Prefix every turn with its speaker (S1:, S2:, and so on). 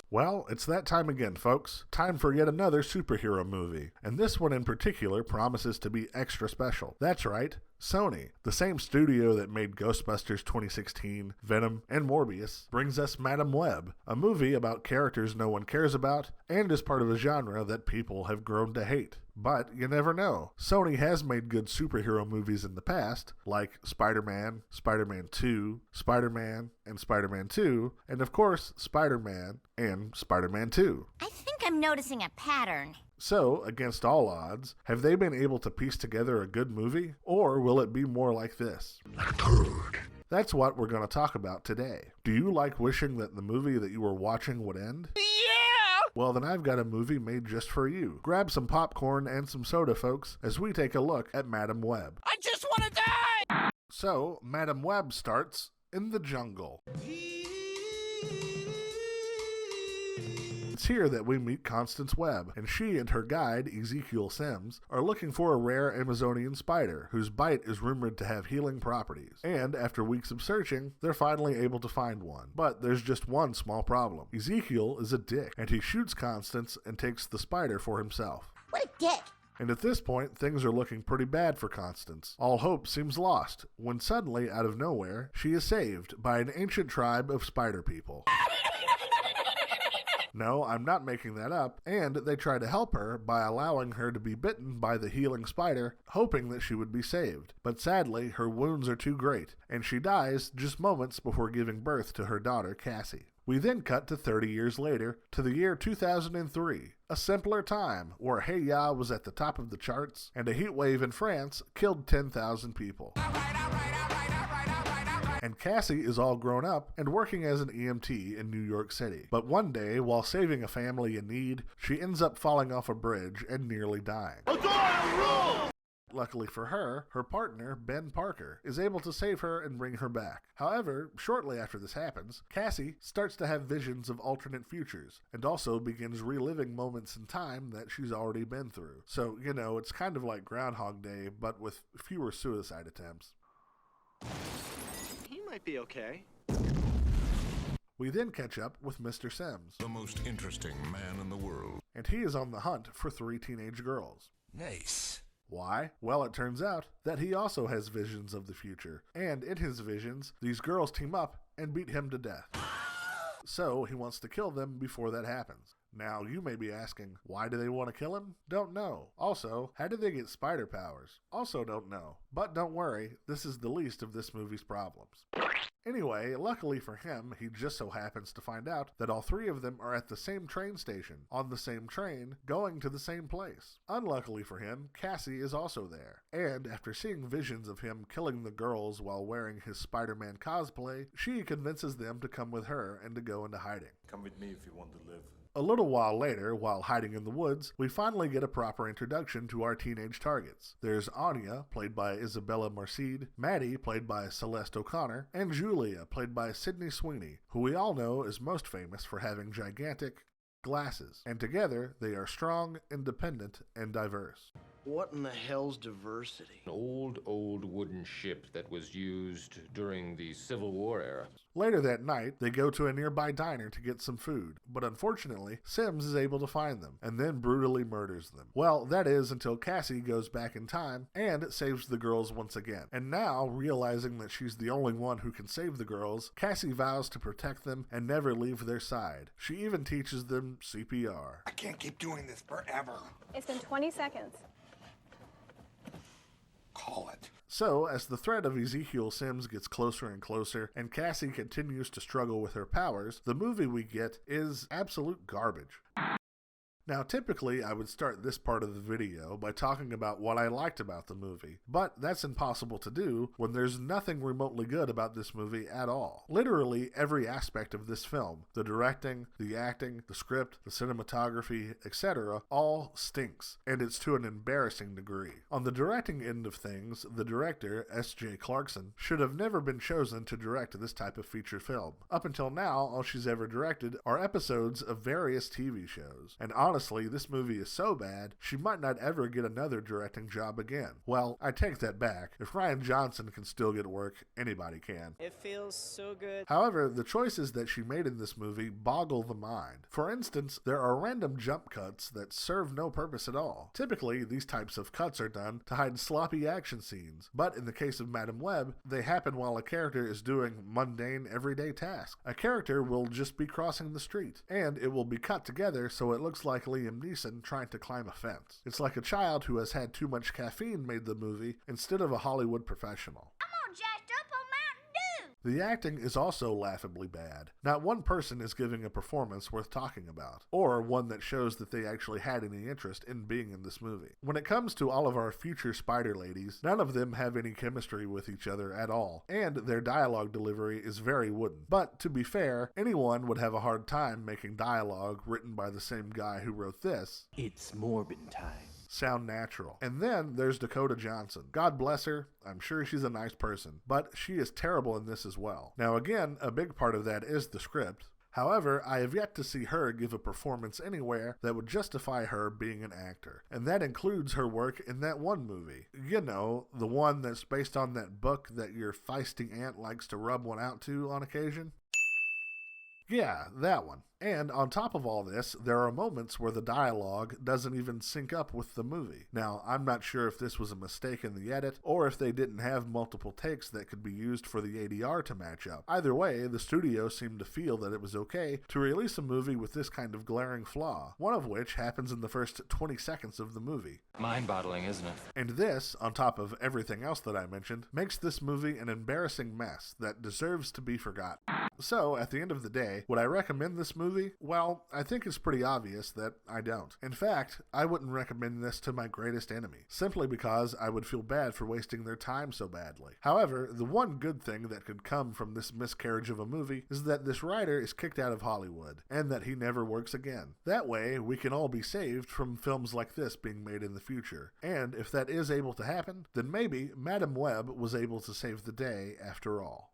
S1: Well, it's that time again, folks. Time for yet another superhero movie. And this one in particular promises to be extra special. That's right, Sony, the same studio that made Ghostbusters 2016, Venom, and Morbius, brings us Madam Web, a movie about characters no one cares about and is part of a genre that people have grown to hate. But you never know. Sony has made good superhero movies in the past, like Spider-Man, Spider-Man 2, Spider-Man, and Spider-Man 2, and of course, Spider-Man and Spider-Man 2.
S2: I think I'm noticing a pattern.
S1: So, against all odds, have they been able to piece together a good movie? Or will it be more like this? Like a turd. That's what we're going to talk about today. Do you like wishing that the movie that you were watching would end?
S3: Yeah!
S1: Well, then I've got a movie made just for you. Grab some popcorn and some soda, folks, as we take a look at Madam Web.
S3: I just want to die!
S1: So, Madam Web starts in the jungle. It's here that we meet Constance Webb, and she and her guide, Ezekiel Sims, are looking for a rare Amazonian spider whose bite is rumored to have healing properties. And after weeks of searching, they're finally able to find one. But there's just one small problem. Ezekiel is a dick, and he shoots Constance and takes the spider for himself.
S2: What a dick.
S1: And at this point, things are looking pretty bad for Constance. All hope seems lost, when suddenly, out of nowhere, she is saved by an ancient tribe of spider people. No, I'm not making that up, and they try to help her by allowing her to be bitten by the healing spider, hoping that she would be saved. But sadly, her wounds are too great, and she dies just moments before giving birth to her daughter, Cassie. We then cut to 30 years later, to the year 2003, a simpler time where Hey Ya was at the top of the charts, and a heat wave in France killed 10,000 people. And Cassie is all grown up and working as an EMT in New York City. But one day, while saving a family in need, she ends up falling off a bridge and nearly dying. Luckily for her, her partner, Ben Parker, is able to save her and bring her back. However, shortly after this happens, Cassie starts to have visions of alternate futures, and also begins reliving moments in time that she's already been through. So, you know, it's kind of like Groundhog Day, but with fewer suicide attempts.
S4: He might be okay.
S1: We then catch up with Mr. Sims.
S5: The most interesting man in the world.
S1: And he is on the hunt for 3 teenage girls.
S5: Nice.
S1: Why? Well, it turns out that he also has visions of the future. And in his visions, these girls team up and beat him to death. So he wants to kill them before that happens. Now, you may be asking, why do they want to kill him? Don't know. Also, how did they get spider powers? Also don't know. But don't worry, this is the least of this movie's problems. Anyway, luckily for him, he just so happens to find out that all 3 of them are at the same train station, on the same train, going to the same place. Unluckily for him, Cassie is also there. And after seeing visions of him killing the girls while wearing his Spider-Man cosplay, she convinces them to come with her and to go into hiding.
S6: Come with me if you want to live.
S1: A little while later, while hiding in the woods, we finally get a proper introduction to our teenage targets. There's Anya, played by Isabella Marcid, Maddie, played by Celeste O'Connor, and Julia, played by Sydney Sweeney, who we all know is most famous for having gigantic glasses. And together, they are strong, independent, and diverse.
S4: What in the hell's diversity?
S7: An old wooden ship that was used during the Civil War era.
S1: Later that night, they go to a nearby diner to get some food, but unfortunately, Sims is able to find them, and then brutally murders them. Well, that is until Cassie goes back in time and saves the girls once again. And now, realizing that she's the only one who can save the girls, Cassie vows to protect them and never leave their side. She even teaches them CPR.
S8: I can't keep doing this forever.
S9: It's been 20 seconds.
S8: Call it.
S1: So, as the threat of Ezekiel Sims gets closer and closer, and Cassie continues to struggle with her powers, the movie we get is absolute garbage. Now, typically, I would start this part of the video by talking about what I liked about the movie, but that's impossible to do when there's nothing remotely good about this movie at all. Literally, every aspect of this film, the directing, the acting, the script, the cinematography, etc., all stinks, and it's to an embarrassing degree. On the directing end of things, the director, S.J. Clarkson, should have never been chosen to direct this type of feature film. Up until now, all she's ever directed are episodes of various TV shows, and honestly, honestly, this movie is so bad, she might not ever get another directing job again. Well, I take that back. If Rian Johnson can still get work, anybody can.
S6: It feels so good.
S1: However, the choices that she made in this movie boggle the mind. For instance, there are random jump cuts that serve no purpose at all. Typically, these types of cuts are done to hide sloppy action scenes, but in the case of Madam Web, they happen while a character is doing mundane, everyday tasks. A character will just be crossing the street, and it will be cut together so it looks like Liam Neeson trying to climb a fence. It's like a child who has had too much caffeine made the movie instead of a Hollywood professional.
S2: I'm all jacked up on Mountain Dew.
S1: The acting is also laughably bad. Not one person is giving a performance worth talking about, or one that shows that they actually had any interest in being in this movie. When it comes to all of our future spider ladies, none of them have any chemistry with each other at all, and their dialogue delivery is very wooden. But to be fair, anyone would have a hard time making dialogue written by the same guy who wrote this.
S9: It's Morbin time.
S1: Sound natural. And then there's Dakota Johnson. God bless her. I'm sure she's a nice person, but she is terrible in this as well. Now again, a big part of that is the script. However, I have yet to see her give a performance anywhere that would justify her being an actor. And that includes her work in that one movie. You know, the one that's based on that book that your feisty aunt likes to rub one out to on occasion. Yeah, that one. And on top of all this, there are moments where the dialogue doesn't even sync up with the movie. Now, I'm not sure if this was a mistake in the edit, or if they didn't have multiple takes that could be used for the ADR to match up. Either way, the studio seemed to feel that it was okay to release a movie with this kind of glaring flaw, one of which happens in the first 20 seconds of the movie.
S7: Mind-boggling, isn't it?
S1: And this, on top of everything else that I mentioned, makes this movie an embarrassing mess that deserves to be forgotten. So, at the end of the day, would I recommend this movie? Well, I think it's pretty obvious that I don't. In fact, I wouldn't recommend this to my greatest enemy, simply because I would feel bad for wasting their time so badly. However, the one good thing that could come from this miscarriage of a movie is that this writer is kicked out of Hollywood, and that he never works again. That way, we can all be saved from films like this being made in the future. And if that is able to happen, then maybe Madam Web was able to save the day after all.